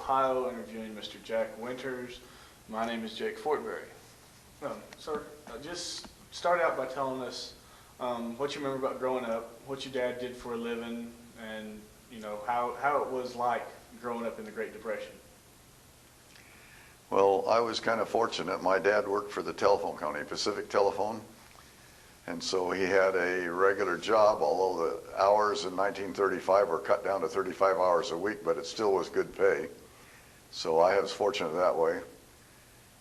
Ohio, interviewing Mr. Jack Winters. My name is Jake Fortberry. Sir, just start out by telling us what you remember about growing up, what your dad did for a living, and how it was like growing up in the Great Depression. Well, I was kind of fortunate. My dad worked for the telephone company, Pacific Telephone, and so he had a regular job, although the hours in 1935 were cut down to 35 hours a week, but it still was good pay. So I was fortunate that way.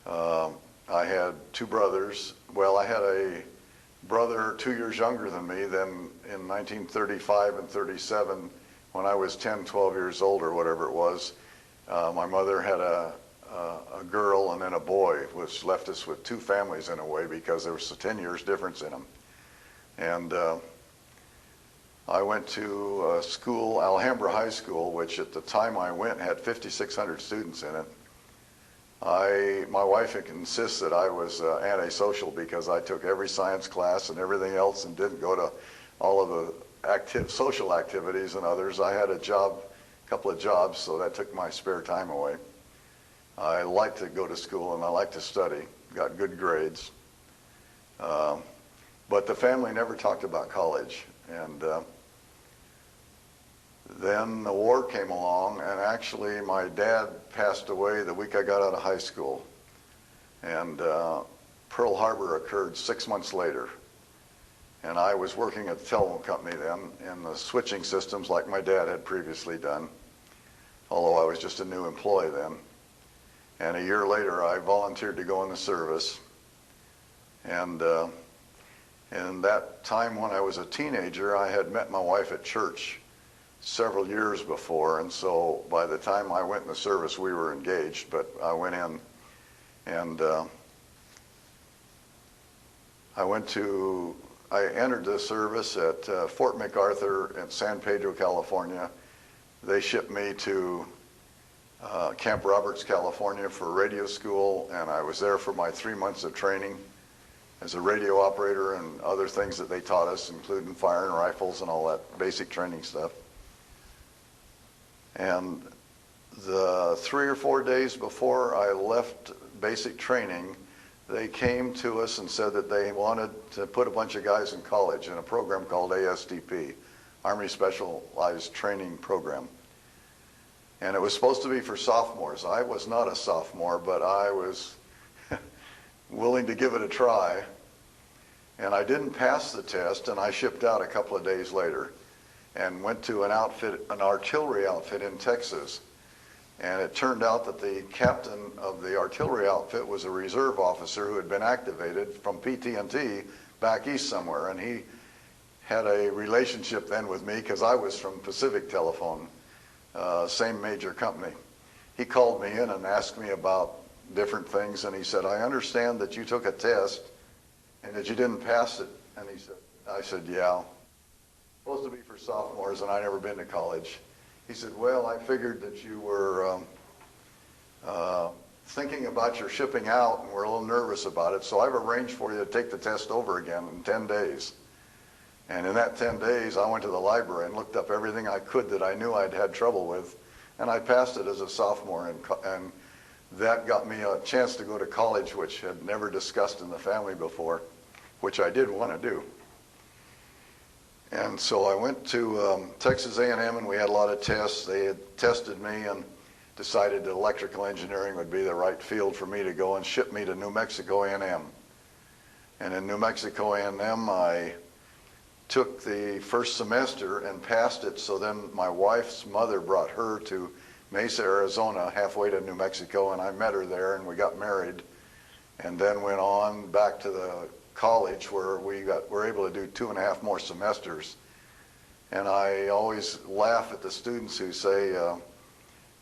I had two brothers. Well, I had a brother 2 years younger than me. Then in 1935 and 37, when I was 10, 12 years old or whatever it was, my mother had a girl and then a boy, which left us with two families in a way because there was a 10 years difference in them. And I went to school, Alhambra High School, which at the time I went had 5,600 students in it. My wife insists that I was antisocial because I took every science class and everything else and didn't go to all of the social activities and others. I had a couple of jobs, so that took my spare time away. I liked to go to school and I liked to study, got good grades. But the family never talked about college. And then the war came along, and actually my dad passed away the week I got out of high school. And Pearl Harbor occurred 6 months later. And I was working at the telephone company then in the switching systems like my dad had previously done, although I was just a new employee then. And a year later, I volunteered to go in the service. And in that time when I was a teenager, I had met my wife at church several years before. And so by the time I went in the service, we were engaged. But I went in and I entered the service at Fort MacArthur in San Pedro, California. They shipped me to Camp Roberts, California for radio school, and I was there for my 3 months of training as a radio operator and other things that they taught us, including firing rifles and all that basic training stuff. And the 3 or 4 days before I left basic training, they came to us and said that they wanted to put a bunch of guys in college in a program called ASTP, Army Specialized Training Program. And it was supposed to be for sophomores. I was not a sophomore, but I was willing to give it a try. And I didn't pass the test, and I shipped out a couple of days later and went to an artillery outfit in Texas. And it turned out that the captain of the artillery outfit was a reserve officer who had been activated from PT&T back east somewhere. And he had a relationship then with me because I was from Pacific Telephone. Same major company. He called me in and asked me about different things, and he said, I understand that you took a test and that you didn't pass it. And I said, yeah, it's supposed to be for sophomores, and I'd never been to college. He said, well, I figured that you were thinking about your shipping out and we're a little nervous about it, so I've arranged for you to take the test over again in 10 days. And in that 10 days, I went to the library and looked up everything I could that I knew I'd had trouble with, and I passed it as a sophomore, and that got me a chance to go to college, which had never discussed in the family before, which I did want to do. And so I went to Texas A&M, and we had a lot of tests. They had tested me and decided that electrical engineering would be the right field for me to go and ship me to New Mexico A&M. And in New Mexico A&M, I took the first semester and passed it, so then my wife's mother brought her to Mesa, Arizona, halfway to New Mexico, and I met her there, and we got married, and then went on back to the college where we were able to do 2.5 more semesters. And I always laugh at the students who say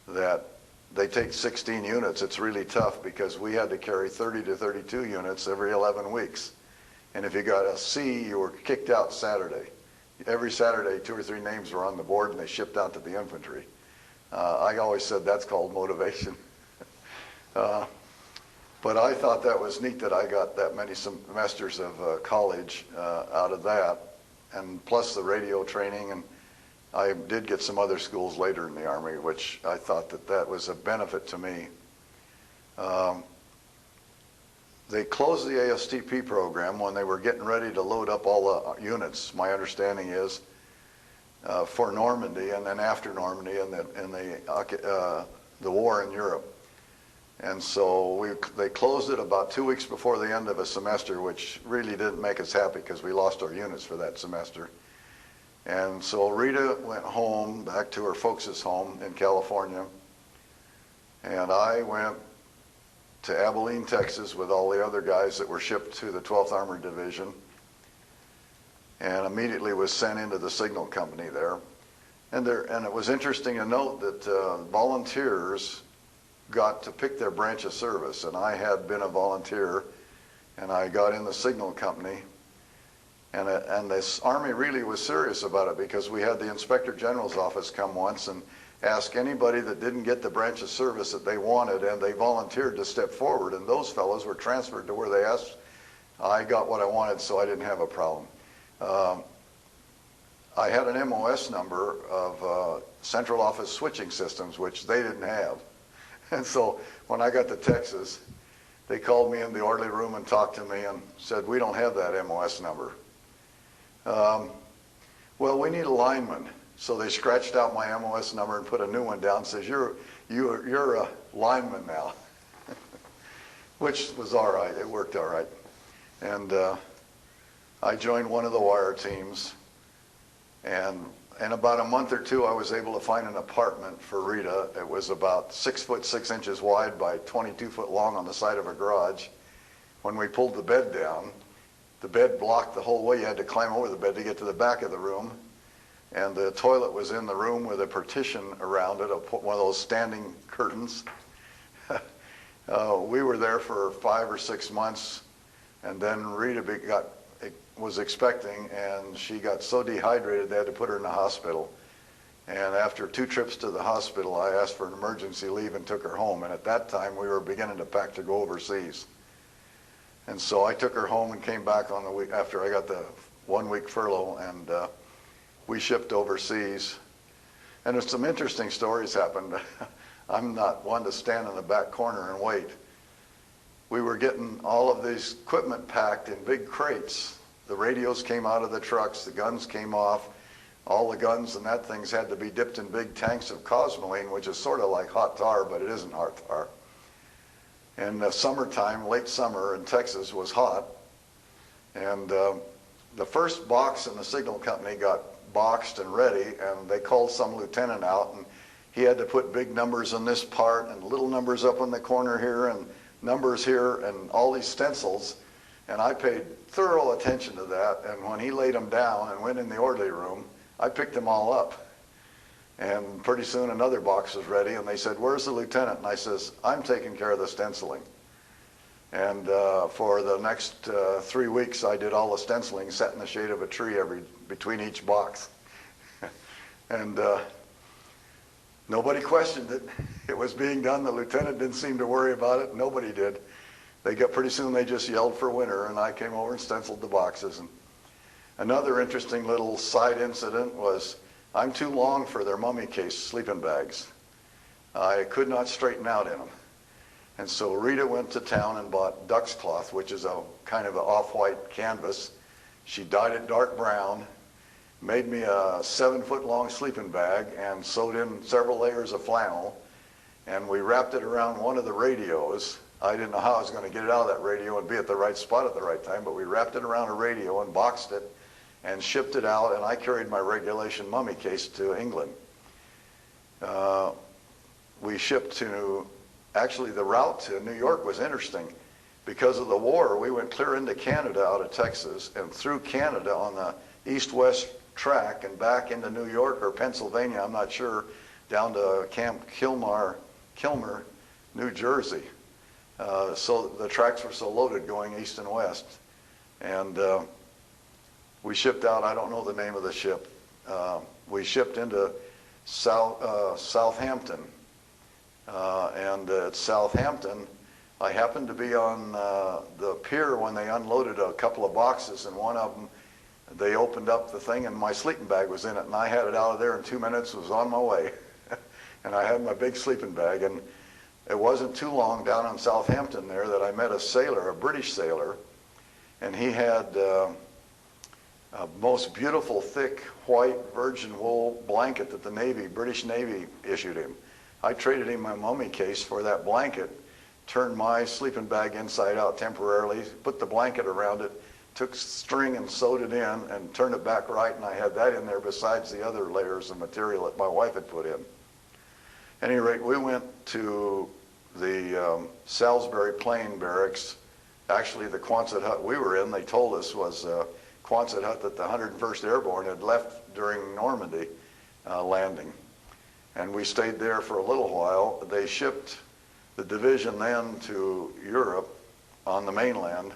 that they take 16 units. It's really tough because we had to carry 30 to 32 units every 11 weeks. And if you got a C, you were kicked out Saturday. Every Saturday, 2 or 3 names were on the board and they shipped out to the infantry. I always said that's called motivation. But I thought that was neat that I got that many semesters of college out of that, and plus the radio training. And I did get some other schools later in the Army, which I thought that was a benefit to me. They closed the ASTP program when they were getting ready to load up all the units, my understanding is, for Normandy, and then after Normandy and the war in Europe. And so they closed it about 2 weeks before the end of a semester, which really didn't make us happy because we lost our units for that semester. And so Rita went home, back to her folks' home in California, and I went to Abilene, Texas with all the other guys that were shipped to the 12th Armored Division, and immediately was sent into the signal company there. And it was interesting to note that volunteers got to pick their branch of service, and I had been a volunteer, and I got in the signal company, and this Army really was serious about it, because we had the Inspector General's office come once and ask anybody that didn't get the branch of service that they wanted, and they volunteered to step forward, and those fellows were transferred to where they asked. I got what I wanted, so I didn't have a problem. I had an MOS number of Central Office Switching Systems, which they didn't have. And so when I got to Texas, they called me in the orderly room and talked to me and said, "We don't have that MOS number." Well, we need a lineman. So they scratched out my MOS number and put a new one down, says, you're a lineman now, which was all right. It worked all right. And I joined one of the wire teams, and in about a month or two, I was able to find an apartment for Rita. It was about 6 foot 6 inches wide by 22 foot long on the side of a garage. When we pulled the bed down, the bed blocked the whole way. You had to climb over the bed to get to the back of the room. And the toilet was in the room with a partition around it, one of those standing curtains. We were there for 5 or 6 months, and then Rita was expecting, and she got so dehydrated they had to put her in the hospital. And after 2 trips to the hospital, I asked for an emergency leave and took her home. And at that time, we were beginning to pack to go overseas. And so I took her home and came back on the week after I got the 1 week furlough, and we shipped overseas. And some interesting stories happened. I'm not one to stand in the back corner and wait. We were getting all of this equipment packed in big crates. The radios came out of the trucks, the guns came off. All the guns and that things had to be dipped in big tanks of Cosmoline, which is sort of like hot tar, but it isn't hot tar. And the summertime, late summer in Texas was hot. And the first box in the signal company got boxed and ready, and they called some lieutenant out, and he had to put big numbers on this part and little numbers up in the corner here and numbers here and all these stencils. And I paid thorough attention to that, and when he laid them down and went in the orderly room, I picked them all up. And pretty soon another box was ready, and they said, "Where's the lieutenant?" And I says, "I'm taking care of the stenciling." And for the next 3 weeks, I did all the stenciling, sat in the shade of a tree between each box. And nobody questioned it. It was being done. The lieutenant didn't seem to worry about it. Nobody did. Pretty soon they just yelled for winter, and I came over and stenciled the boxes. And another interesting little side incident was I'm too long for their mummy case sleeping bags. I could not straighten out in them. And so Rita went to town and bought duck's cloth, which is a kind of an off-white canvas. She dyed it dark brown, made me a 7 foot long sleeping bag, and sewed in several layers of flannel. And we wrapped it around one of the radios. I didn't know how I was going to get it out of that radio and be at the right spot at the right time, but we wrapped it around a radio and boxed it and shipped it out, and I carried my regulation mummy case to England. We shipped to, actually the route to New York was interesting. Because of the war, we went clear into Canada out of Texas and through Canada on the east-west track and back into New York or Pennsylvania, I'm not sure, down to Camp Kilmer, New Jersey. So the tracks were so loaded going east and west. And we shipped out, I don't know the name of the ship. We shipped into Southampton. And at Southampton, I happened to be on the pier when they unloaded a couple of boxes, and one of them they opened up the thing and my sleeping bag was in it, and I had it out of there in 2 minutes, was on my way. And I had my big sleeping bag, and it wasn't too long down in Southampton there that I met a sailor, a British sailor, and he had a most beautiful thick white virgin wool blanket that the Navy, British Navy issued him. I traded him my mummy case for that blanket, turned my sleeping bag inside out temporarily, put the blanket around it, took string and sewed it in and turned it back right, and I had that in there besides the other layers of material that my wife had put in. At any rate, we went to the Salisbury Plain Barracks. Actually, the Quonset hut we were in, they told us, was a Quonset hut that the 101st Airborne had left during Normandy landing. And we stayed there for a little while. They shipped the division then to Europe on the mainland.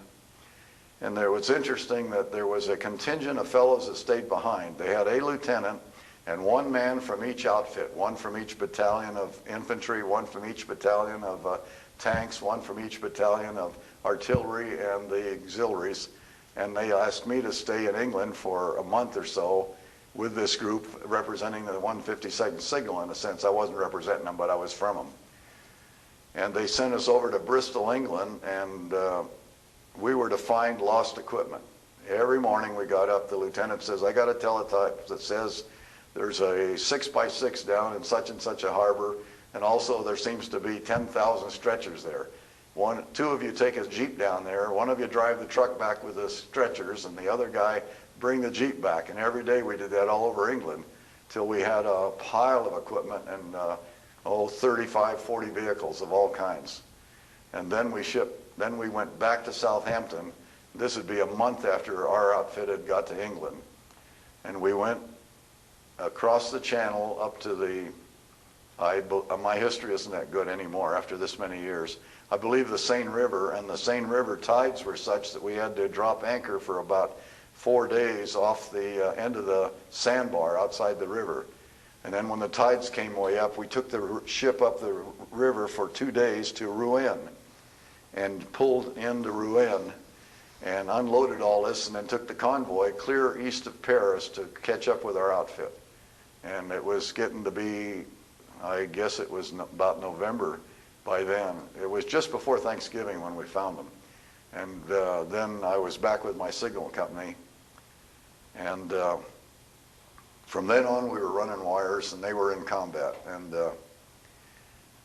And there was interesting that there was a contingent of fellows that stayed behind. They had a lieutenant and one man from each outfit, one from each battalion of infantry, one from each battalion of tanks, one from each battalion of artillery and the auxiliaries. And they asked me to stay in England for a month or so with this group representing the 152nd Signal. In a sense, I wasn't representing them, but I was from them. And they sent us over to Bristol, England, and we were to find lost equipment. Every morning we got up, the lieutenant says, I got a teletype that says there's a 6x6 down in such and such a harbor, and also there seems to be 10,000 stretchers there. Two of you take a Jeep down there, one of you drive the truck back with the stretchers, and the other guy bring the Jeep back. And every day we did that all over England till we had a pile of equipment and 35, 40 vehicles of all kinds. And then we went back to Southampton. This would be a month after our outfit had got to England. And we went across the channel up to my history isn't that good anymore after this many years. I believe the Seine River, and the Seine River tides were such that we had to drop anchor for about 4 days off the end of the sandbar outside the river. And then when the tides came way up, we took the ship up the river for 2 days to Rouen and pulled into Rouen and unloaded all this, and then took the convoy clear east of Paris to catch up with our outfit. And it was getting to be, I guess it was about November by then. It was just before Thanksgiving when we found them. And then I was back with my signal company. And from then on, we were running wires, and they were in combat. And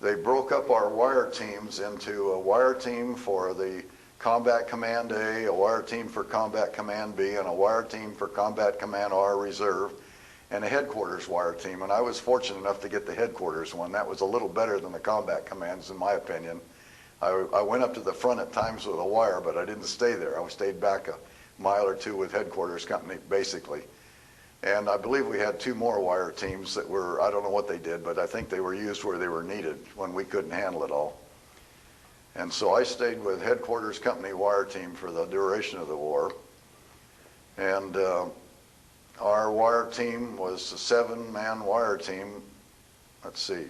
they broke up our wire teams into a wire team for the Combat Command A wire team for Combat Command B, and a wire team for Combat Command R Reserve, and a headquarters wire team. And I was fortunate enough to get the headquarters one. That was a little better than the combat commands, in my opinion. I went up to the front at times with a wire, but I didn't stay there. I stayed back a mile or two with headquarters company, basically. And I believe we had 2 more wire teams that were, I don't know what they did, but I think they were used where they were needed when we couldn't handle it all. And so I stayed with headquarters company wire team for the duration of the war. And our wire team was a 7-man wire team. Let's see.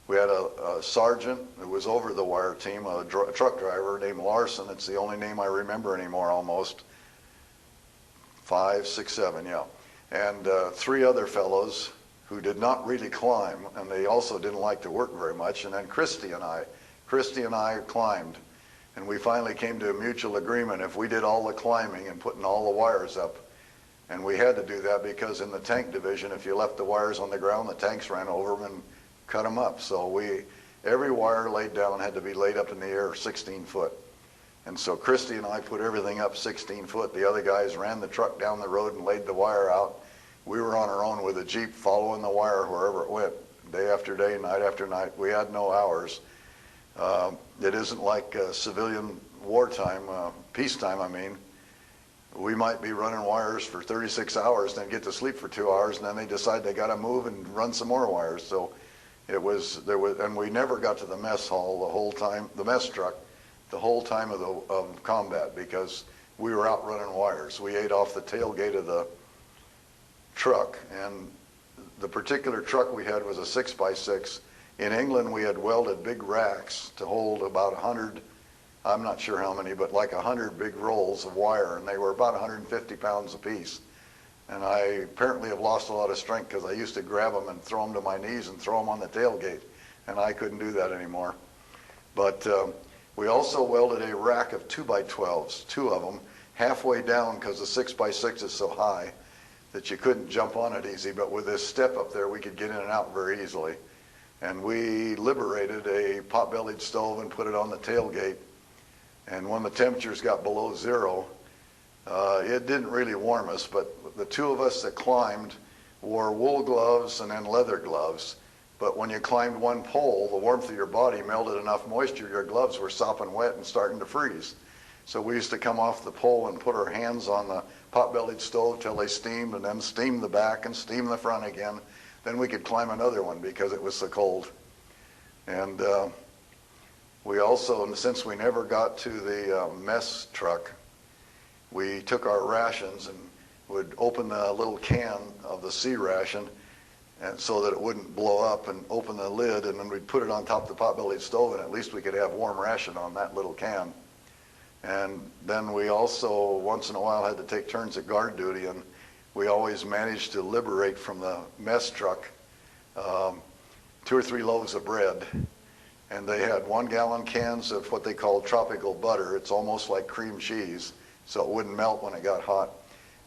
We had a sergeant who was over the wire team, a truck driver named Larson. It's the only name I remember anymore almost. 5, 6, 7, yeah. And 3 other fellows who did not really climb, and they also didn't like to work very much. And then Christy and I climbed. And we finally came to a mutual agreement if we did all the climbing and putting all the wires up. And we had to do that because in the tank division, if you left the wires on the ground, the tanks ran over them and cut them up. So every wire laid down had to be laid up in the air 16 foot. And so Christy and I put everything up 16 foot. The other guys ran the truck down the road and laid the wire out. We were on our own with a Jeep following the wire wherever it went, day after day, night after night. We had no hours. It isn't like civilian wartime, peacetime, I mean. We might be running wires for 36 hours, then get to sleep for 2 hours, and then they decide they got to move and run some more wires. So and we never got to the mess hall the whole time, the mess truck, the whole time of combat, because we were out running wires. We ate off the tailgate of the truck, and the particular truck we had was a 6x6. In England, we had welded big racks to hold about 100 I'm not sure how many, but like 100 big rolls of wire, and they were about 150 pounds apiece. And I apparently have lost a lot of strength because I used to grab them and throw them to my knees and throw them on the tailgate, and I couldn't do that anymore. But we also welded a rack of 2x12s, two of them, halfway down because the 6x6 is so high that you couldn't jump on it easy, but with this step up there, we could get in and out very easily. And we liberated a pot-bellied stove and put it on the tailgate. And when the temperatures got below zero, it didn't really warm us, but the two of us that climbed wore wool gloves and then leather gloves. But when you climbed one pole, the warmth of your body melted enough moisture, your gloves were sopping wet and starting to freeze. So we used to come off the pole and put our hands on the pot-bellied stove till they steamed, and then steam the back and steam the front again. Then we could climb another one because it was so cold. And we also, and since we never got to the mess truck, we took our rations and would open the little can of the C ration and so that it wouldn't blow up, and open the lid, and then we'd put it on top of the pot-bellied stove, and at least we could have warm ration on that little can. And then we also, once in a while, had to take turns at guard duty, and we always managed to liberate from the mess truck 2 or 3 loaves of bread. And they had 1-gallon cans of what they called tropical butter. It's almost like cream cheese, so it wouldn't melt when it got hot.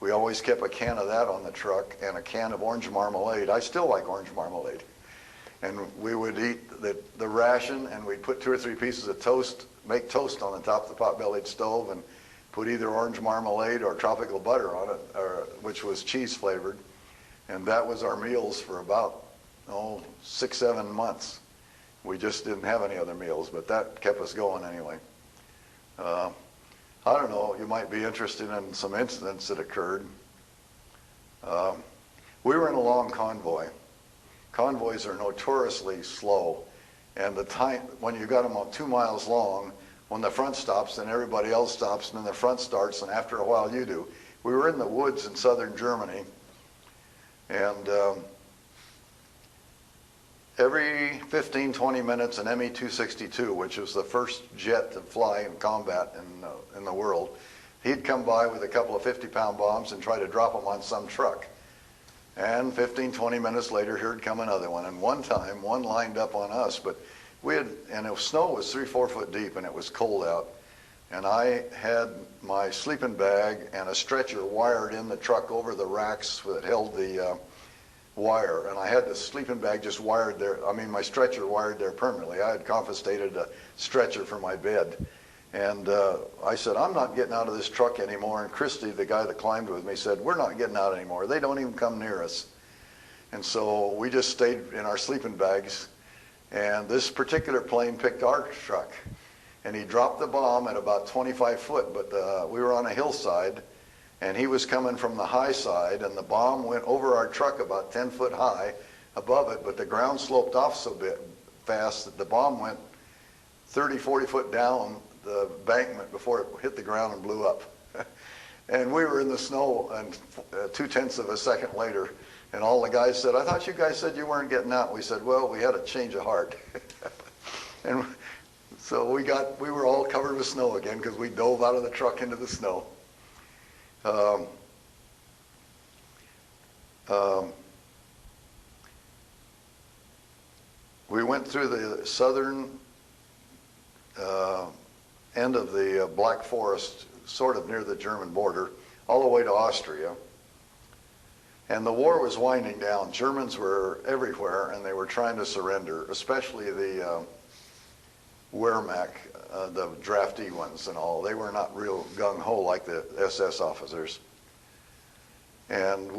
We always kept a can of that on the truck and a can of orange marmalade. I still like orange marmalade. And we would eat the ration, and we'd put 2 or 3 pieces of toast, make toast on the top of the pot-bellied stove, and put either orange marmalade or tropical butter on it, which was cheese flavored. And that was our meals for about, 6, 7 months. We just didn't have any other meals, but that kept us going anyway. I don't know, you might be interested in some incidents that occurred. We were in a long convoy. Convoys are notoriously slow, and the time, when you got them 2 miles long, when the front stops, then everybody else stops, and then the front starts, and after a while you do. We were in the woods in southern Germany, and every 15, 20 minutes, an Me-262, which was the first jet to fly in combat in the world, he'd come by with a couple of 50-pound bombs and try to drop them on some truck. And 15, 20 minutes later, here'd come another one. And one time, one lined up on us, but and the snow was 3, 4 foot deep, and it was cold out. And I had my sleeping bag and a stretcher wired in the truck over the racks that held the wire, and I had the sleeping bag just wired there. I mean, my stretcher wired there permanently. I had confiscated a stretcher for my bed. And I said, I'm not getting out of this truck anymore. And Christy, the guy that climbed with me, said, we're not getting out anymore. They don't even come near us. And so we just stayed in our sleeping bags. And this particular plane picked our truck. And he dropped the bomb at about 25 foot, but we were on a hillside. And he was coming from the high side, and the bomb went over our truck about 10 foot high above it, but the ground sloped off so fast that the bomb went 30, 40 foot down the embankment before it hit the ground and blew up. And we were in the snow, and 0.2 of a second later, and all the guys said, I thought you guys said you weren't getting out. We said, well, we had a change of heart. And so we were all covered with snow again because we dove out of the truck into the snow. We went through the southern end of the Black Forest, sort of near the German border, all the way to Austria. And the war was winding down. Germans were everywhere, and they were trying to surrender, especially the Wehrmacht, the draftee ones and all. They were not real gung-ho like the SS officers. And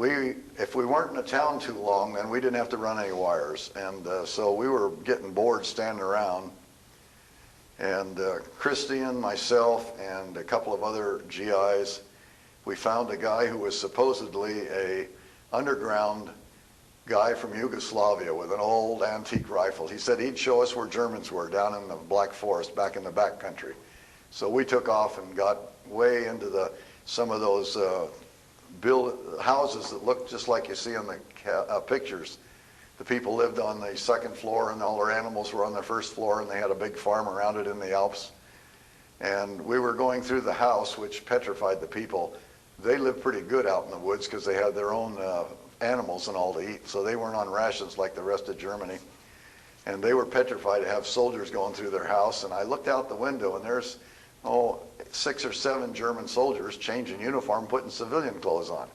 if we weren't in a town too long, then we didn't have to run any wires. And so we were getting bored standing around. And Christian, myself, and a couple of other GIs, we found a guy who was supposedly a underground guy from Yugoslavia with an old antique rifle. He said he'd show us where Germans were down in the Black Forest, back in the back country. So we took off and got way into some of those houses that looked just like you see in the pictures. The people lived on the second floor, and all their animals were on the first floor, and they had a big farm around it in the Alps. And we were going through the house, which petrified the people. They lived pretty good out in the woods because they had their own animals and all to eat, so they weren't on rations like the rest of Germany. And they were petrified to have soldiers going through their house. And I looked out the window, and there's 6 or 7 German soldiers changing uniform, putting civilian clothes on.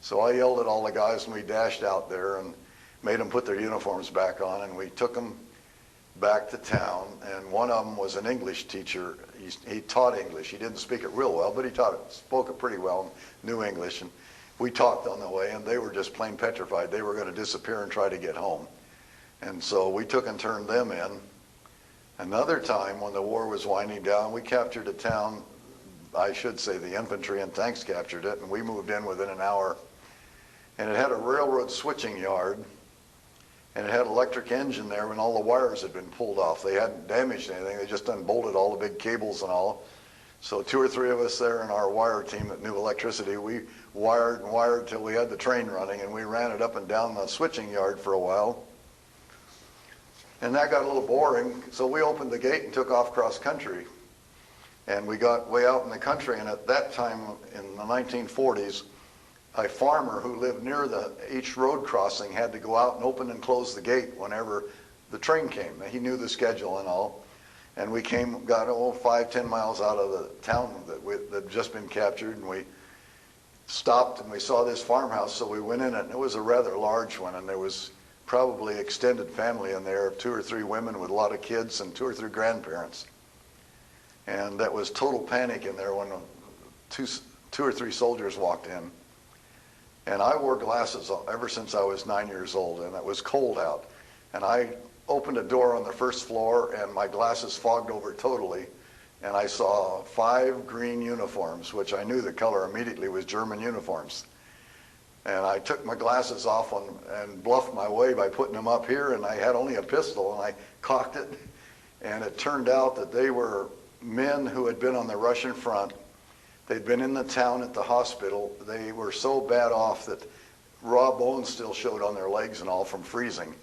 So I yelled at all the guys, and we dashed out there and made them put their uniforms back on, and we took them back to town. And one of them was an English teacher. He taught English. He didn't speak it real well, but he spoke it pretty well, knew English. And we talked on the way, and they were just plain petrified. They were going to disappear and try to get home. And so we took and turned them in. Another time when the war was winding down, we captured a town. I should say the infantry and tanks captured it, and we moved in within an hour. And it had a railroad switching yard, and it had an electric engine there when all the wires had been pulled off. They hadn't damaged anything. They just unbolted all the big cables and all. So 2 or 3 of us there in our wire team that knew electricity, we wired and wired till we had the train running, and we ran it up and down the switching yard for a while. And that got a little boring, so we opened the gate and took off cross country. And we got way out in the country, and at that time in the 1940s, a farmer who lived near each road crossing had to go out and open and close the gate whenever the train came. He knew the schedule and all. And we got 5-10 miles out of the town that had just been captured, and we stopped and we saw this farmhouse, so we went in it, and it was a rather large one, and there was probably extended family in there of 2 or 3 women with a lot of kids and 2 or 3 grandparents. And that was total panic in there when 2 or 3 soldiers walked in. And I wore glasses ever since I was 9 years old, and it was cold out. And I opened a door on the first floor, and my glasses fogged over totally. And I saw 5 green uniforms, which I knew the color immediately was German uniforms. And I took my glasses off and bluffed my way by putting them up here, and I had only a pistol, and I cocked it. And it turned out that they were men who had been on the Russian front. They'd been in the town at the hospital. They were so bad off that raw bones still showed on their legs and all from freezing.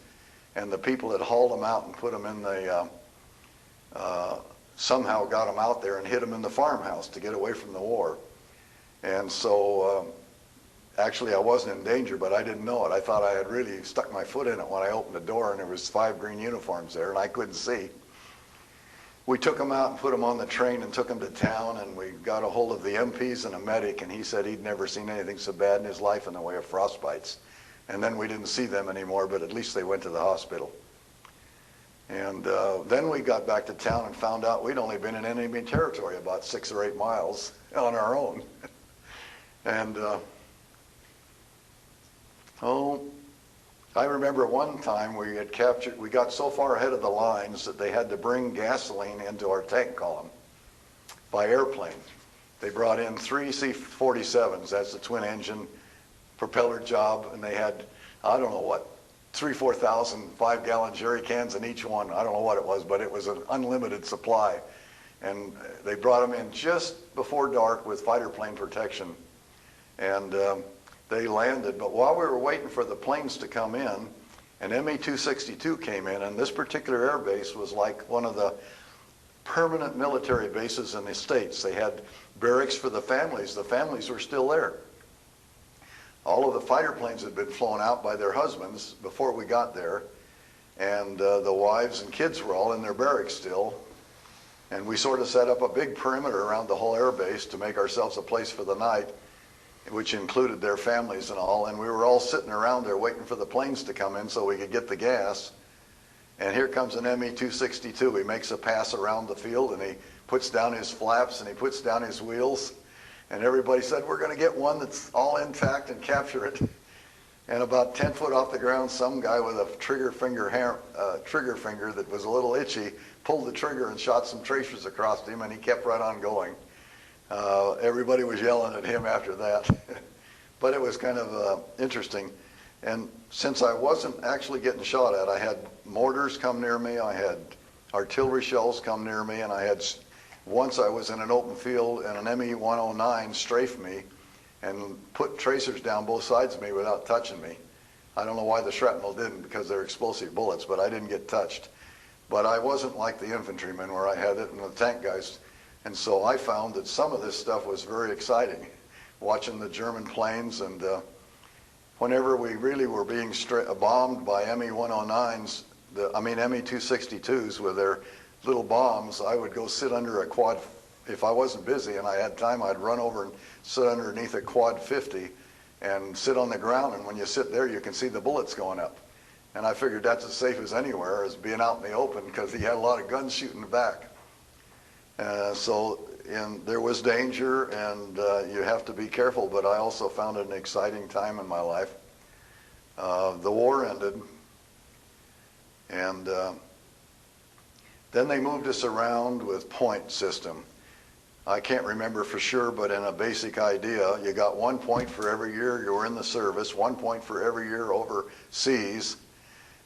And the people had hauled them out and put them in the, somehow got them out there and hid them in the farmhouse to get away from the war. And so, actually, I wasn't in danger, but I didn't know it. I thought I had really stuck my foot in it when I opened the door, and there was 5 green uniforms there, and I couldn't see. We took them out and put them on the train and took them to town, and we got a hold of the MPs and a medic, and he said he'd never seen anything so bad in his life in the way of frostbites. And then we didn't see them anymore, but at least they went to the hospital. And then we got back to town and found out we'd only been in enemy territory about 6 or 8 miles on our own. And I remember one time we got so far ahead of the lines that they had to bring gasoline into our tank column by airplane. They brought in 3 C-47s, that's the twin engine propeller job, and they had, I don't know what, 4,000 5-gallon jerry cans in each one. I don't know what it was, but it was an unlimited supply. And they brought them in just before dark with fighter plane protection. And they landed, but while we were waiting for the planes to come in, an ME-262 came in, and this particular air base was like one of the permanent military bases in the States. They had barracks for the families. The families were still there. All of the fighter planes had been flown out by their husbands before we got there, and the wives and kids were all in their barracks still. And we sort of set up a big perimeter around the whole air base to make ourselves a place for the night, which included their families and all. And we were all sitting around there waiting for the planes to come in so we could get the gas. And here comes an ME-262. He makes a pass around the field, and he puts down his flaps and he puts down his wheels. And everybody said, we're going to get one that's all intact and capture it. And about 10 foot off the ground, some guy with a trigger finger that was a little itchy pulled the trigger and shot some tracers across him, and he kept right on going. Everybody was yelling at him after that. But it was kind of interesting. And since I wasn't actually getting shot at, I had mortars come near me, I had artillery shells come near me, and I had, once I was in an open field and an ME-109 strafed me and put tracers down both sides of me without touching me. I don't know why the shrapnel didn't, because they're explosive bullets, but I didn't get touched. But I wasn't like the infantrymen where I had it, and the tank guys And so I found that some of this stuff was very exciting, watching the German planes. And whenever we really were being bombed by ME-109s, ME-262s with their little bombs, I would go sit under a quad. If I wasn't busy and I had time, I'd run over and sit underneath a quad 50 and sit on the ground. And when you sit there, you can see the bullets going up. And I figured that's as safe as anywhere, as being out in the open, because he had a lot of guns shooting back. There was danger, and you have to be careful, but I also found it an exciting time in my life. The war ended, and then they moved us around with point system. I can't remember for sure, but in a basic idea, you got 1 point for every year you were in the service, 1 point for every year overseas,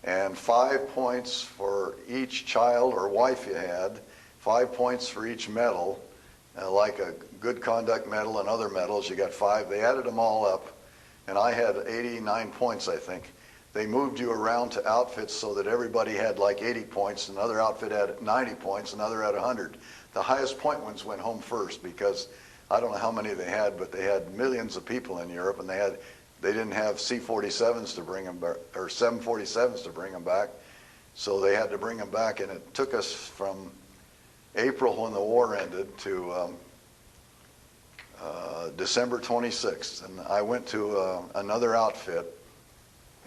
and 5 points for each child or wife you had, 5 points for each medal, like a good conduct medal and other medals. You got 5. They added them all up, and I had 89 points, I think. They moved you around to outfits so that everybody had like 80 points, another outfit had 90 points, another had 100. The highest point ones went home first, because I don't know how many they had, but they had millions of people in Europe, and they didn't have C-47s to bring them back, or 747s to bring them back, so they had to bring them back. And it took us from April, when the war ended, to December 26th. And I went to another outfit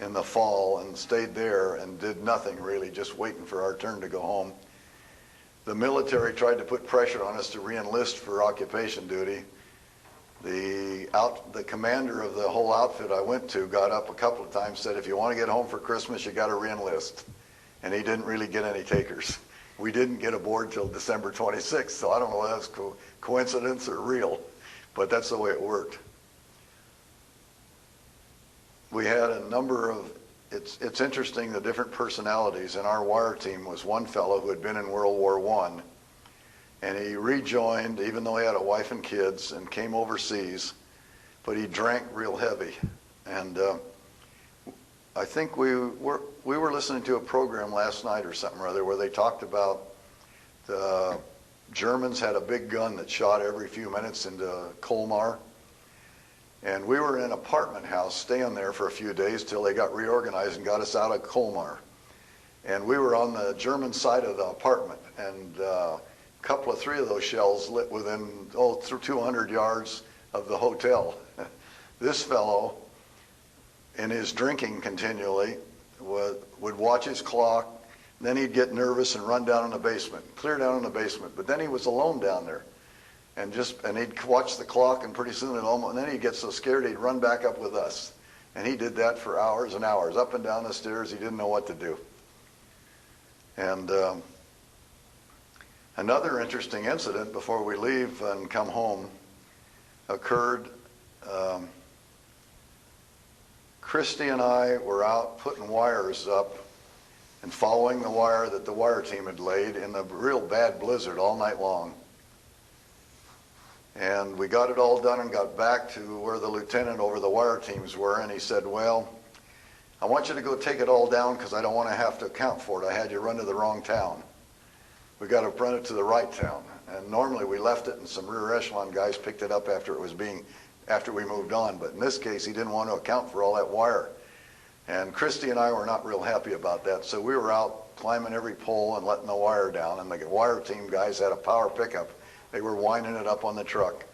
in the fall and stayed there and did nothing really, just waiting for our turn to go home. The military tried to put pressure on us to re-enlist for occupation duty. The commander of the whole outfit I went to got up a couple of times, said, if you want to get home for Christmas, you got to re-enlist. And he didn't really get any takers. We didn't get aboard till December 26th, so I don't know whether that's coincidence or real, but that's the way it worked. We had a number of, it's interesting, the different personalities. In our wire team was one fellow who had been in World War I, and he rejoined, even though he had a wife and kids, and came overseas, but he drank real heavy. And I think we were listening to a program last night or something or other where they talked about the Germans had a big gun that shot every few minutes into Colmar. And we were in an apartment house staying there for a few days till they got reorganized and got us out of Colmar. And we were on the German side of the apartment, and three of those shells lit within 200 yards of the hotel. This fellow, in his drinking continually, would watch his clock. Then he'd get nervous and run down in the basement, clear down in the basement. But then he was alone down there, and he'd watch the clock, and pretty soon and then he'd get so scared he'd run back up with us. And he did that for hours and hours, up and down the stairs. He didn't know what to do. And another interesting incident before we leave and come home occurred. Christy and I were out putting wires up and following the wire that the wire team had laid in a real bad blizzard all night long. And we got it all done and got back to where the lieutenant over the wire teams were, and he said, well, I want you to go take it all down because I don't want to have to account for it. I had you run to the wrong town. We got to run it to the right town. And normally we left it and some rear echelon guys picked it up after we moved on. But in this case, he didn't want to account for all that wire. And Christy and I were not real happy about that. So we were out climbing every pole and letting the wire down. And the wire team guys had a power pickup. They were winding it up on the truck.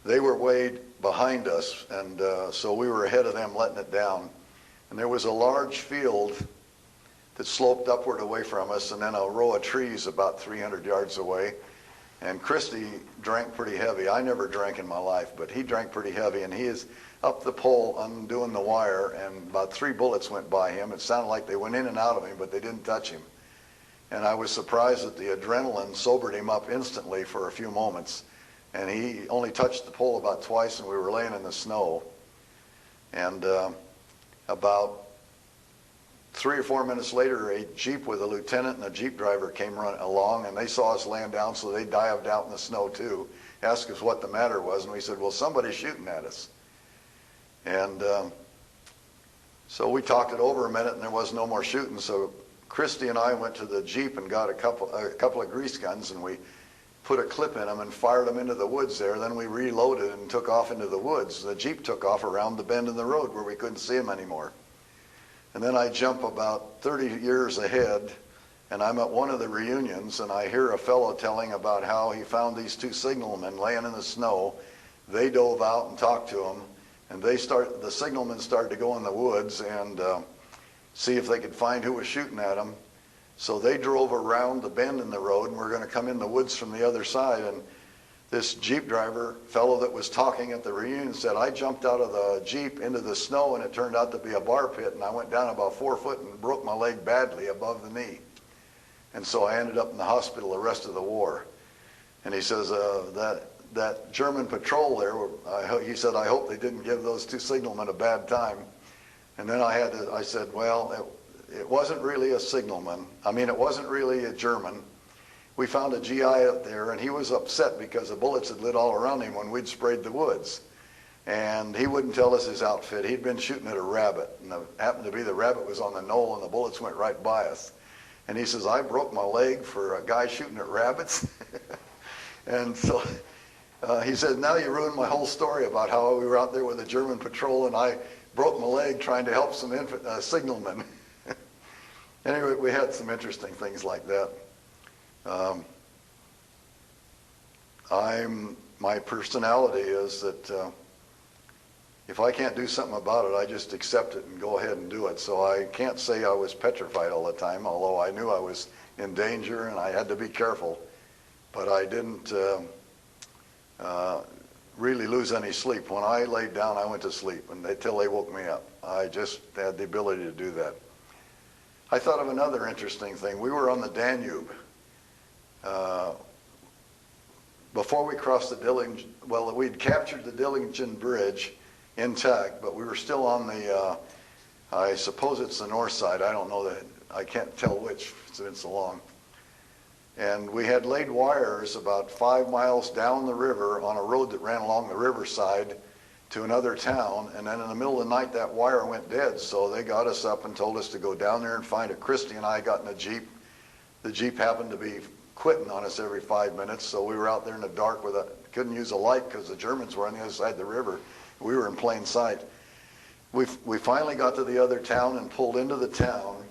They were way behind us, and so we were ahead of them letting it down. And there was a large field that sloped upward away from us, and then a row of trees about 300 yards away. And Christy drank pretty heavy. I never drank in my life, but he drank pretty heavy, and he is up the pole undoing the wire, and about 3 bullets went by him. It sounded like they went in and out of him, but they didn't touch him. And I was surprised that the adrenaline sobered him up instantly for a few moments. And he only touched the pole about twice, and we were laying in the snow. And about 3 or 4 minutes later, a Jeep with a lieutenant and a Jeep driver came running along, and they saw us laying down, so they dived out in the snow too, asked us what the matter was, and we said, well, somebody's shooting at us. And so we talked it over a minute, and there was no more shooting, so Christy and I went to the Jeep and got a couple of grease guns, and we put a clip in them and fired them into the woods there. Then we reloaded and took off into the woods. The Jeep took off around the bend in the road where we couldn't see him anymore. And then I jump about 30 years ahead, and I'm at one of the reunions, and I hear a fellow telling about how he found these two signalmen laying in the snow. They dove out and talked to them, and the signalmen started to go in the woods and see if they could find who was shooting at them. So they drove around the bend in the road, and we're going to come in the woods from the other side. And this Jeep driver, fellow that was talking at the reunion, said, I jumped out of the Jeep into the snow, and it turned out to be a bar pit, and I went down about 4 foot and broke my leg badly above the knee. And so I ended up in the hospital the rest of the war. And he says, that German patrol there, he said, I hope they didn't give those two signalmen a bad time. And then I said, well, it wasn't really a signalman. I mean, it wasn't really a German. We found a GI up there, and he was upset because the bullets had lit all around him when we'd sprayed the woods. And he wouldn't tell us his outfit. He'd been shooting at a rabbit, and it happened to be the rabbit was on the knoll, and the bullets went right by us. And he says, I broke my leg for a guy shooting at rabbits. And so he said, now you ruined my whole story about how we were out there with a German patrol, and I broke my leg trying to help some signalmen. Anyway, we had some interesting things like that. My personality is that if I can't do something about it, I just accept it and go ahead and do it. So I can't say I was petrified all the time, although I knew I was in danger and I had to be careful. But I didn't really lose any sleep. When I laid down, I went to sleep until they woke me up. I just had the ability to do that. I thought of another interesting thing. We were on the Danube. Before we crossed the Dillingen, well, we'd captured the Dillingen Bridge intact, but we were still on the, I suppose it's the north side. I don't know that, I can't tell which, it's been so long. And we had laid wires about 5 miles down the river on a road that ran along the riverside to another town, and then in the middle of the night that wire went dead, so they got us up and told us to go down there and find it. Christy and I got in a Jeep. The Jeep happened to be quitting on us every 5 minutes, so we were out there in the dark couldn't use a light because the Germans were on the other side of the river. We were in plain sight. We finally got to the other town and pulled into the town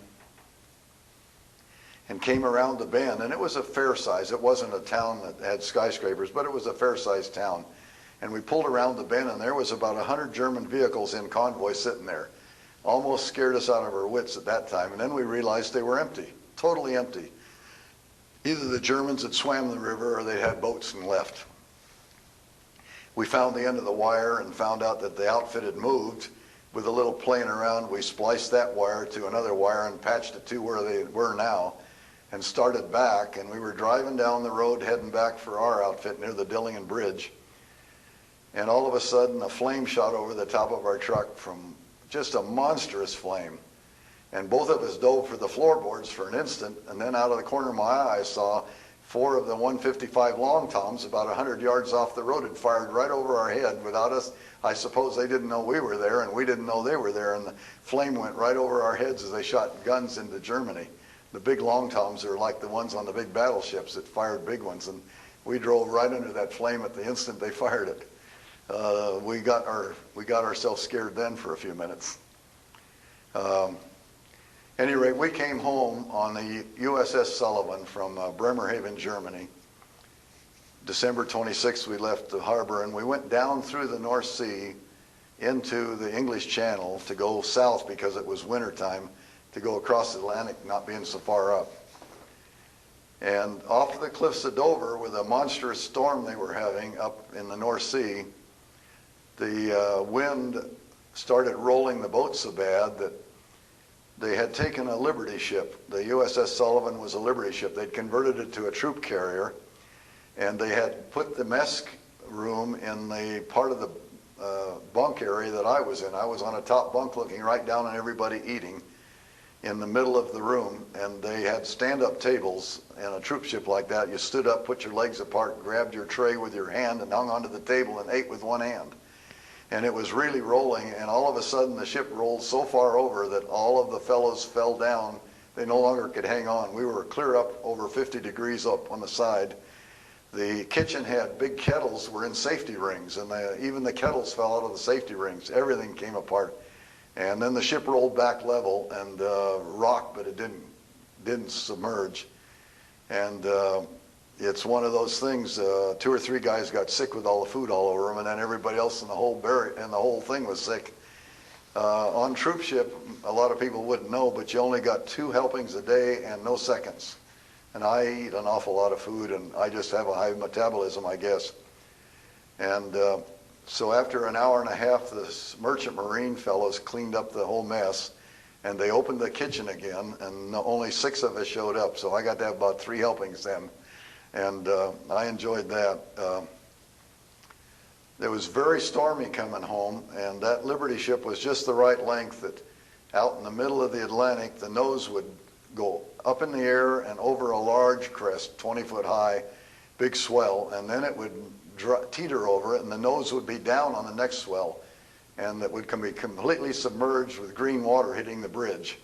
and came around the bend, and it was a fair size. It wasn't a town that had skyscrapers, but it was a fair-sized town. And we pulled around the bend, and there was about 100 German vehicles in convoy sitting there. Almost scared us out of our wits at that time. And then we realized they were empty, totally empty. Either the Germans had swam the river or they had boats and left. We found the end of the wire and found out that the outfit had moved. With a little playing around, we spliced that wire to another wire and patched it to where they were now and started back. And we were driving down the road heading back for our outfit near the Dillingen Bridge. And all of a sudden, a flame shot over the top of our truck from just a monstrous flame. And both of us dove for the floorboards for an instant, and then out of the corner of my eye, I saw 4 of the 155 long toms about 100 yards off the road had fired right over our head without us. I suppose they didn't know we were there, and we didn't know they were there, and the flame went right over our heads as they shot guns into Germany. The big long toms are like the ones on the big battleships that fired big ones, and we drove right under that flame at the instant they fired it. We got ourselves scared then for a few minutes. Any rate, we came home on the USS Sullivan from Bremerhaven, Germany. December 26th, we left the harbor, and we went down through the North Sea into the English Channel to go south because it was wintertime, to go across the Atlantic, not being so far up. And off the cliffs of Dover, with a monstrous storm they were having up in the North Sea, the wind started rolling the boat so bad that they had taken a Liberty ship. The USS Sullivan was a Liberty ship. They'd converted it to a troop carrier, and they had put the mess room in the part of the bunk area that I was in. I was on a top bunk looking right down on everybody eating in the middle of the room, and they had stand-up tables. In a troop ship like that, you stood up, put your legs apart, grabbed your tray with your hand, and hung onto the table and ate with one hand. And it was really rolling, and all of a sudden the ship rolled so far over that all of the fellows fell down. They no longer could hang on. We were clear up over 50 degrees up on the side. the kitchen had big kettles were in safety rings, and even the kettles fell out of the safety rings. Everything came apart. And then the ship rolled back level and rocked, but it didn't submerge. And it's one of those things. 2 or 3 guys got sick with all the food all over them, and then everybody else in the whole thing was sick. On troop ship, a lot of people wouldn't know, but you only got 2 helpings a day and no seconds. And I eat an awful lot of food, and I just have a high metabolism, I guess. And so after an hour and a half, the merchant marine fellows cleaned up the whole mess, and they opened the kitchen again, and only 6 of us showed up. So I got to have about 3 helpings then, and I enjoyed that. It was very stormy coming home, and that Liberty ship was just the right length that out in the middle of the Atlantic, the nose would go up in the air and over a large crest, 20 foot high, big swell, and then it would teeter over it, and the nose would be down on the next swell, and it would be completely submerged with green water hitting the bridge.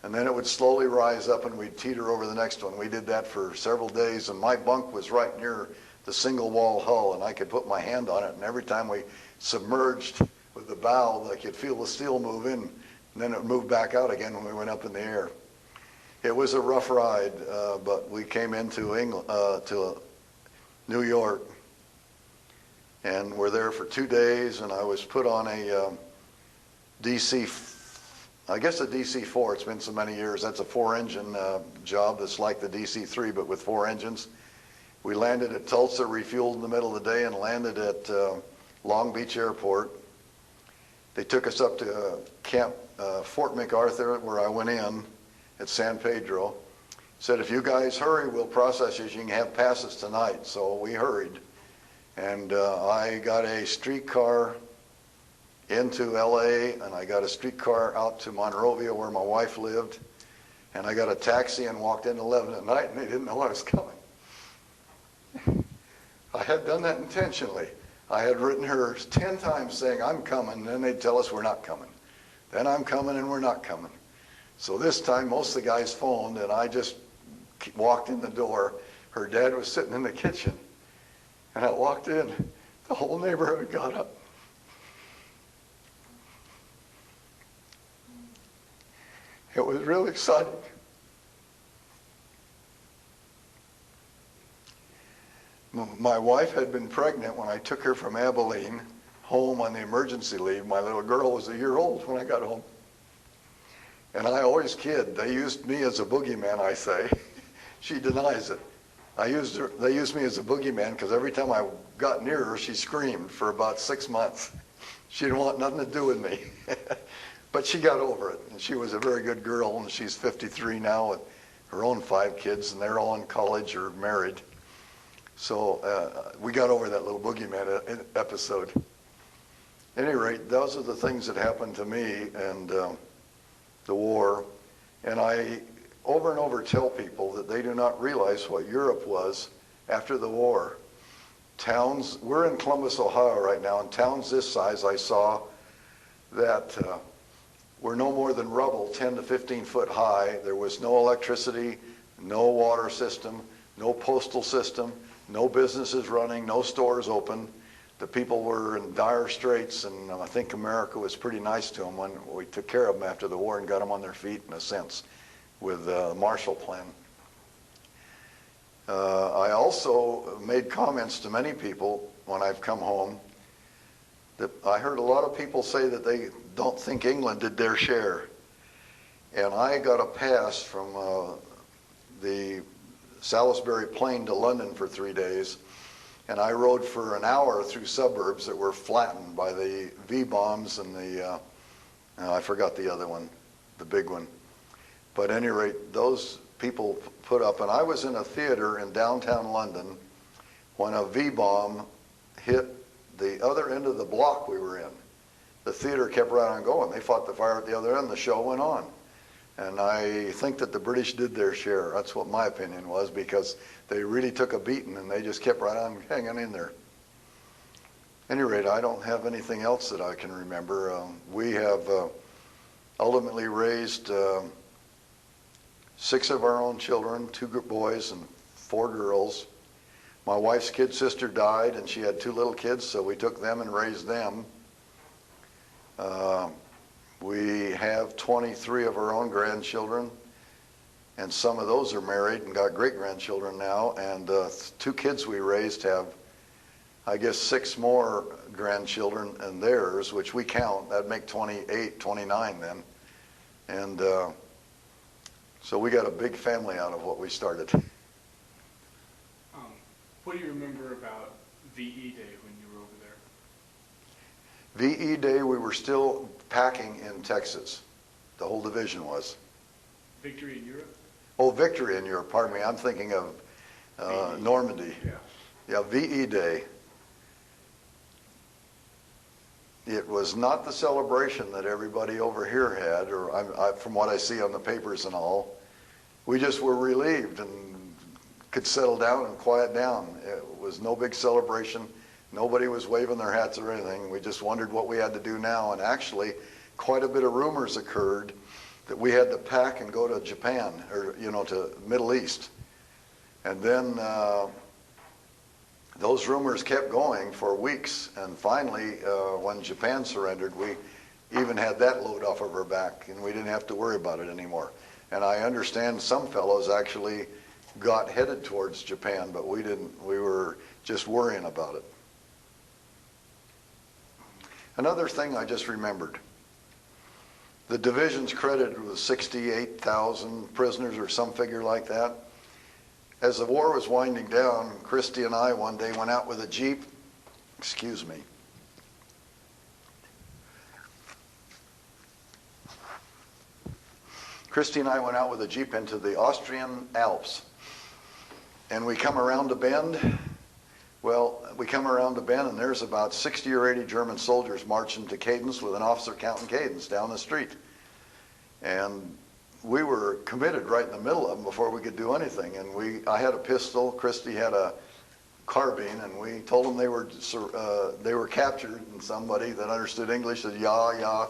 And then it would slowly rise up, and we'd teeter over the next one. We did that for several days, and my bunk was right near the single wall hull, and I could put my hand on it, and every time we submerged with the bow, I could feel the steel move in, and then it would move back out again when we went up in the air. It was a rough ride, but we came into England, to New York, and were there for 2 days, and I was put on a DC, I guess a DC-4. It's been so many years. That's a 4-engine job that's like the DC-3, but with 4 engines. We landed at Tulsa, refueled in the middle of the day, and landed at Long Beach Airport. They took us up to Camp Fort MacArthur, where I went in at San Pedro. Said, if you guys hurry, we'll process you. You can have passes tonight. So we hurried. And I got a streetcar into LA, and I got a streetcar out to Monrovia, where my wife lived. And I got a taxi and walked in 11 at night, and they didn't know I was coming. I had done that intentionally. I had written her 10 times saying, I'm coming, and then they'd tell us we're not coming. Then I'm coming, and we're not coming. So this time, most of the guys phoned, and I just walked in the door. Her dad was sitting in the kitchen, and I walked in. The whole neighborhood got up. It was real exciting. My wife had been pregnant when I took her from Abilene home on the emergency leave. My little girl was a year old when I got home. And I always kid. They used me as a boogeyman, I say. She denies it. They used me as a boogeyman because every time I got near her, she screamed for about 6 months. She didn't want nothing to do with me. But she got over it. And she was a very good girl, and she's 53 now with her own 5 kids, and they're all in college or married. So we got over that little boogeyman episode. At any rate, those are the things that happened to me and the war. And I over and over tell people that they do not realize what Europe was after the war. Towns, we're in Columbus, Ohio right now, and towns this size I saw that were no more than rubble, 10 to 15 foot high. There was no electricity, no water system, no postal system, no businesses running, no stores open. The people were in dire straits, and I think America was pretty nice to them when we took care of them after the war and got them on their feet, in a sense, with the Marshall Plan. I also made comments to many people when I've come home that I heard a lot of people say that they don't think England did their share. And I got a pass from the Salisbury Plain to London for 3 days, and I rode for an hour through suburbs that were flattened by the V-bombs and the, I forgot the other one, the big one. But at any rate, those people put up, and I was in a theater in downtown London when a V-bomb hit the other end of the block we were in. The theater kept right on going. They fought the fire at the other end, the show went on. And I think that the British did their share. That's what my opinion was, because they really took a beating and they just kept right on hanging in there. At any rate, I don't have anything else that I can remember. We have ultimately raised 6 of our own children, 2 boys and 4 girls. My wife's kid sister died, and she had 2 little kids, so we took them and raised them. We have 23 of our own grandchildren, and some of those are married and got great-grandchildren now, and 2 kids we raised have, I guess, 6 more grandchildren and theirs, which we count. That'd make 28, 29 then. And so we got a big family out of what we started. What do you remember about VE Day when you were over there? VE Day, we were still packing in Texas. The whole division was. Victory in Europe? Oh, victory in Europe, pardon me. I'm thinking of Normandy. Yeah. Yeah, VE Day. It was not the celebration that everybody over here had, or from what I see on the papers and all. We just were relieved and could settle down and quiet down. It was no big celebration. Nobody was waving their hats or anything. We just wondered what we had to do now. And actually, quite a bit of rumors occurred that we had to pack and go to Japan, or to Middle East. And then those rumors kept going for weeks. And finally, when Japan surrendered, we even had that load off of our back, and we didn't have to worry about it anymore. And I understand some fellows actually got headed towards Japan, but we didn't. We were just worrying about it. Another thing I just remembered. The division's credited with 68,000 prisoners or some figure like that. As the war was winding down, Christy and I one day went out with a Jeep. Excuse me. Christy and I went out with a Jeep into the Austrian Alps. And we come around a bend. Well, we come around a bend, and there's about 60 or 80 German soldiers marching to cadence with an officer counting cadence down the street. And we were committed right in the middle of them before we could do anything. And I had a pistol, Christy had a carbine, and we told them they were captured, and somebody that understood English said, yeah.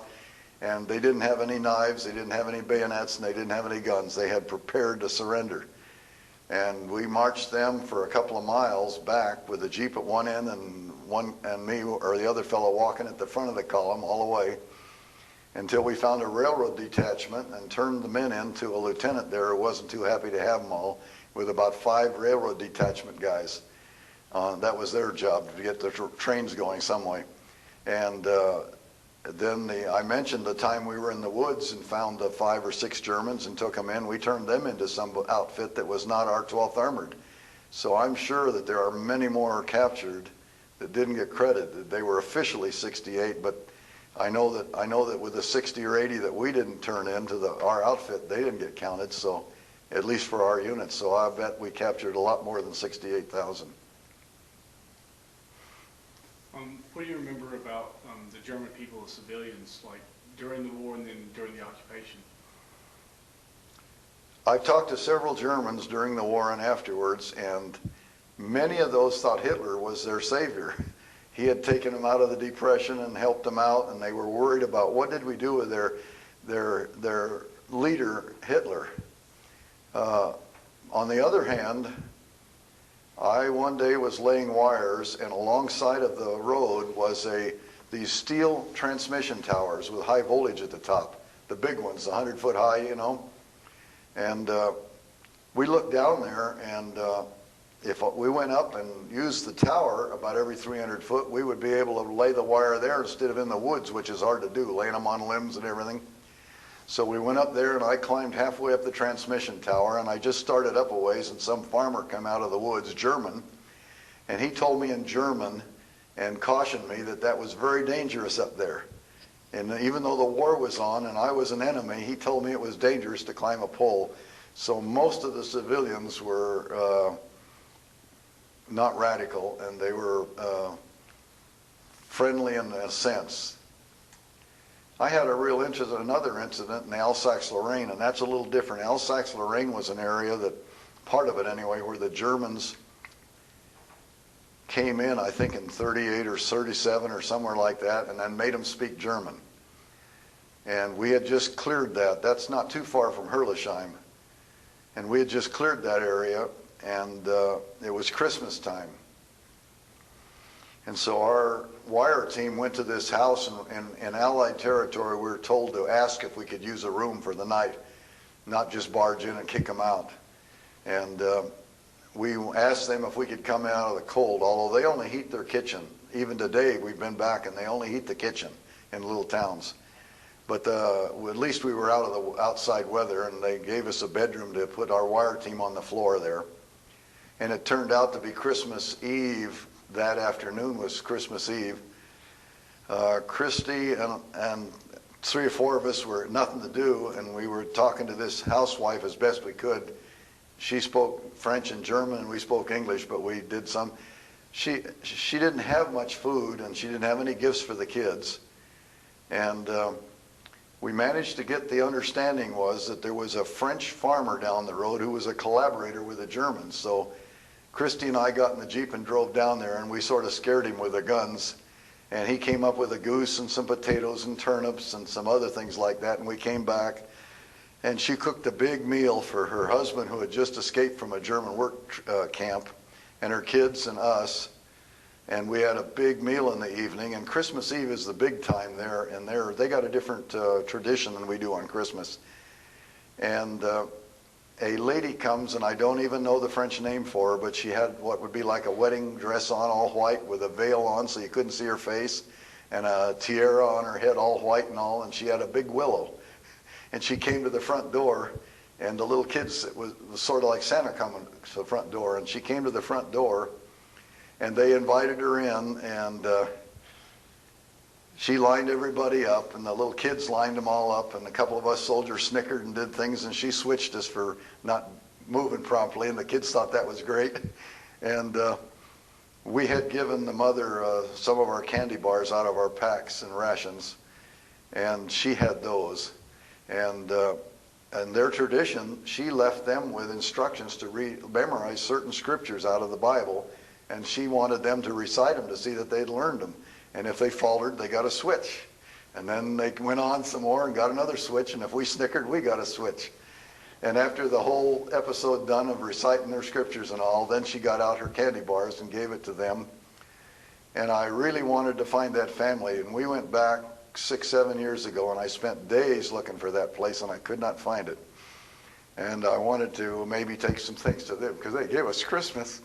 And they didn't have any knives, they didn't have any bayonets, and they didn't have any guns. They had prepared to surrender. And we marched them for a couple of miles back with the Jeep at one end and me or the other fellow walking at the front of the column all the way until we found a railroad detachment and turned the men into a lieutenant there who wasn't too happy to have them all, with about 5 railroad detachment guys. That was their job, to get the trains going some way. And then I mentioned the time we were in the woods and found 5 or 6 Germans and took them in. We turned them into some outfit that was not our 12th Armored. So I'm sure that there are many more captured that didn't get credit. They were officially 68, but I know that with the 60 or 80 that we didn't turn into our outfit, they didn't get counted. So at least for our unit. So I bet we captured a lot more than 68,000. What do you remember about the German people, the civilians, like during the war and then during the occupation? I've talked to several Germans during the war and afterwards, and many of those thought Hitler was their savior. He had taken them out of the Depression and helped them out, and they were worried about what did we do with their leader, Hitler. On the other hand, I one day was laying wires, and alongside of the road was these steel transmission towers with high voltage at the top, the big ones, 100-foot high, And we looked down there, and if we went up and used the tower about every 300 foot, we would be able to lay the wire there instead of in the woods, which is hard to do, laying them on limbs and everything. So we went up there, and I climbed halfway up the transmission tower, and I just started up a ways, and some farmer came out of the woods, German, and he told me in German and cautioned me that that was very dangerous up there. And even though the war was on and I was an enemy, he told me it was dangerous to climb a pole. So most of the civilians were not radical, and they were friendly in a sense. I had a real another incident in Alsace-Lorraine, and that's a little different. Alsace-Lorraine was an area that, part of it anyway, where the Germans came in, I think in 38 or 37 or somewhere like that, and then made them speak German. And we had just cleared that. That's not too far from Herlisheim. And we had just cleared that area, and it was Christmas time. And so our wire team went to this house in Allied territory. We were told to ask if we could use a room for the night, not just barge in and kick them out. And we asked them if we could come out of the cold, although they only heat their kitchen. Even today, we've been back, and they only heat the kitchen in little towns. But at least we were out of the outside weather, and they gave us a bedroom to put our wire team on the floor there. And it turned out to be Christmas Eve. That afternoon was Christmas Eve. Christy and 3 or 4 of us were nothing to do, and we were talking to this housewife as best we could. She spoke French and German, and we spoke English, but we did some. She didn't have much food, and she didn't have any gifts for the kids. And we managed to get the understanding was that there was a French farmer down the road who was a collaborator with the Germans. So Christy and I got in the Jeep and drove down there, and we sort of scared him with the guns. And he came up with a goose and some potatoes and turnips and some other things like that. And we came back, and she cooked a big meal for her husband who had just escaped from a German work camp, and her kids and us. And we had a big meal in the evening. And Christmas Eve is the big time there. And they got a different tradition than we do on Christmas. And a lady comes, and I don't even know the French name for her, but she had what would be like a wedding dress on, all white, with a veil on so you couldn't see her face, and a tiara on her head, all white and all, and she had a big willow. And she came to the front door, and the little kids, it was sort of like Santa coming to the front door, and she came to the front door, and they invited her in, and she lined everybody up, and the little kids lined them all up, and a couple of us soldiers snickered and did things, and she switched us for not moving promptly, and the kids thought that was great. And we had given the mother some of our candy bars out of our packs and rations, and she had those. And their tradition, she left them with instructions to memorize certain scriptures out of the Bible, and she wanted them to recite them to see that they'd learned them. And if they faltered, they got a switch. And then they went on some more and got another switch, and if we snickered, we got a switch. And after the whole episode done of reciting their scriptures and all, then she got out her candy bars and gave it to them. And I really wanted to find that family, and we went back 6, 7 years ago, and I spent days looking for that place, and I could not find it. And I wanted to maybe take some things to them, because they gave us Christmas.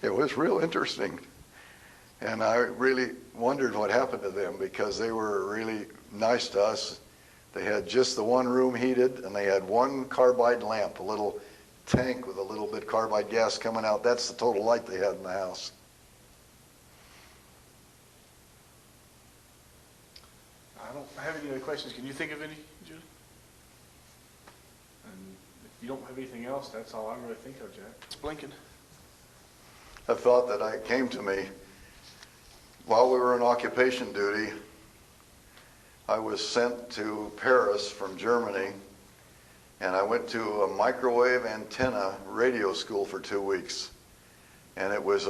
It was real interesting. And I really wondered what happened to them, because they were really nice to us. They had just the one room heated, and they had one carbide lamp, a little tank with a little bit carbide gas coming out. That's the total light they had in the house. I don't have any other questions. Can you think of any, Julie? And if you don't have anything else, that's all I really think of, Jack. It's blinking. A thought that came to me while we were on occupation duty. I was sent to Paris from Germany, and I went to a microwave antenna radio school for 2 weeks. And it was,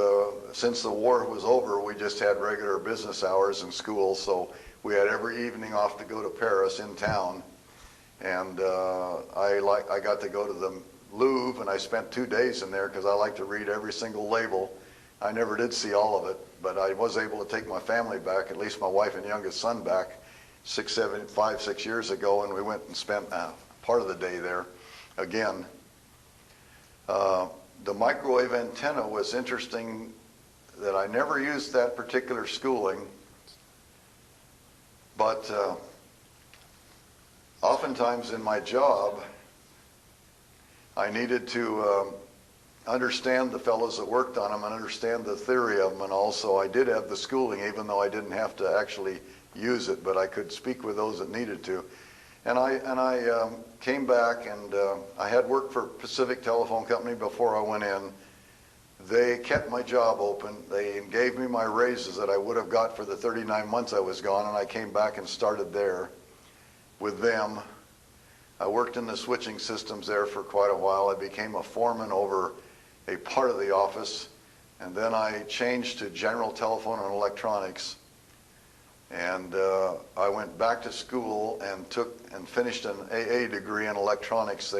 since the war was over, we just had regular business hours in school, so we had every evening off to go to Paris in town. And I got to go to the Louvre, and I spent 2 days in there because I like to read every single label. I never did see all of it, but I was able to take my family back, at least my wife and youngest son back 5, 6 years ago, and we went and spent part of the day there again. The microwave antenna was interesting that I never used that particular schooling, but oftentimes in my job, I needed to understand the fellows that worked on them and understand the theory of them, and also I did have the schooling, even though I didn't have to actually use it, but I could speak with those that needed to. And I came back, and I had worked for Pacific Telephone Company before I went in. They kept my job open. They gave me my raises that I would have got for the 39 months I was gone, and I came back and started there with them. I worked in the switching systems there for quite a while. I became a foreman over a part of the office, and then I changed to general telephone and electronics. And I went back to school and finished an AA degree in electronics.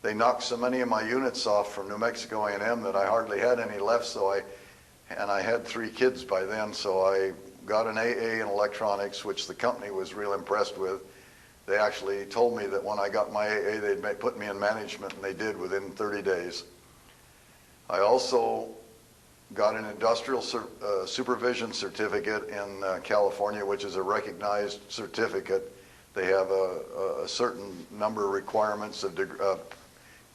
They knocked so many of my units off from New Mexico A&M that I hardly had any left. And I had 3 kids by then, so I got an AA in electronics, which the company was real impressed with. They actually told me that when I got my AA, they'd put me in management, and they did within 30 days. I also got an industrial supervision certificate in California, which is a recognized certificate. They have a certain number of requirements of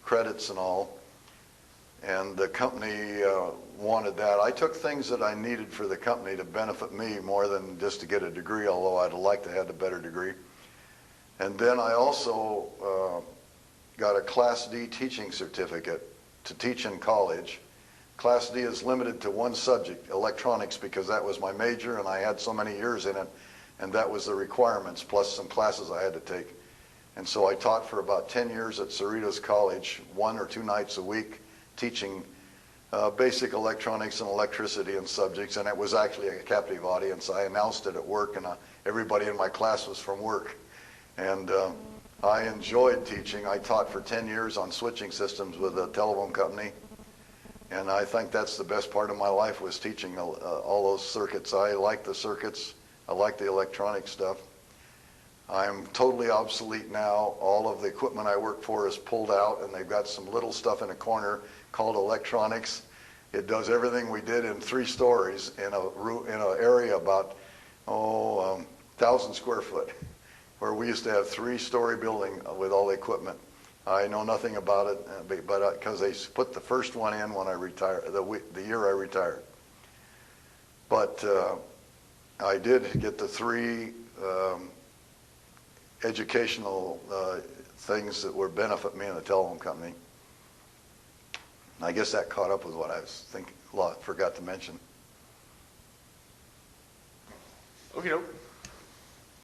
credits and all. And the company wanted that. I took things that I needed for the company to benefit me more than just to get a degree, although I'd like to have a better degree. And then I also got a Class D teaching certificate to teach in college. Class D is limited to one subject, electronics, because that was my major and I had so many years in it, and that was the requirements, plus some classes I had to take. And so I taught for about 10 years at Cerritos College, 1 or 2 nights a week, teaching basic electronics and electricity and subjects, and it was actually a captive audience. I announced it at work, and everybody in my class was from work. And I enjoyed teaching. I taught for 10 years on switching systems with a telephone company, and I think that's the best part of my life, was teaching all those circuits. I like the circuits. I like the electronic stuff. I'm totally obsolete now. All of the equipment I work for is pulled out, and they've got some little stuff in a corner called electronics. It does everything we did in 3 stories in an area about 1,000 square foot, where we used to have 3-story building with all the equipment. I know nothing about it, but because they put the first one in when I retired, the year I retired. But I did get the 3 educational things that would benefit me in the telephone company. I guess that caught up with what I was thinking. Forgot to mention. Okay,